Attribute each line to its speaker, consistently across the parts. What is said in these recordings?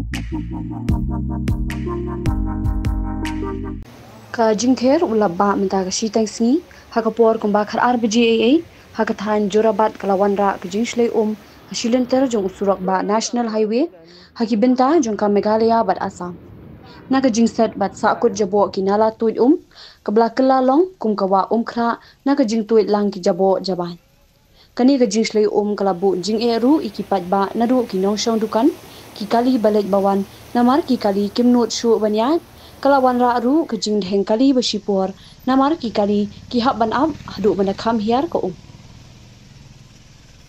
Speaker 1: Ka jingkher ulabba minta ka shitang singi hakapor kumba khar RBGAA hakathan Jorabat kalawanra ka jingshlei hashilenter jong usurak ba National Highway hakibenta jong ka Meghalaya bat Assam na ka jingset bat sakut jabo kinala tuit kabla kelalong kum kawa khra na ka jing tuit lang ki jabo jaban kani ka jingshlei kalabu jing eru ikipat ba nadu kinong shong dukan ki kali balek bawan namar ki kali kimnut shu banyat kalawan ra ru ka jing dheng kali basipor namar ki kali ki hab ban ab hadu ban kham hiar ka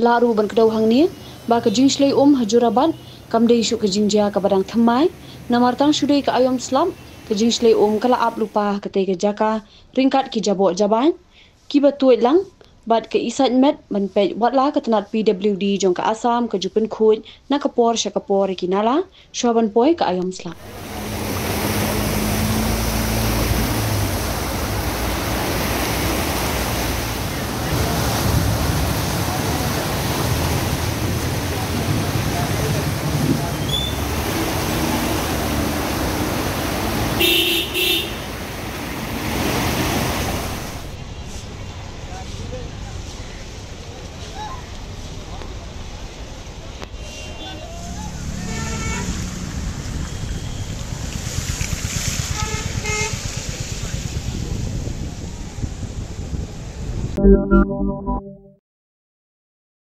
Speaker 1: la ru ban kedau hang ni ba ka jingshlei hajuraban kamdei shu ka jingja ka badang thamai namar tang shudei ka ayom slam ka jingshlei kala ab lupa ka te ka jaka ringkat ki jabo jaban ki batuit lang bat ke isat met ban pe watla ka tanat PWD jong ka Assam ka jupin khut na kapor syakapor kinala shwaban poi ka ayom slam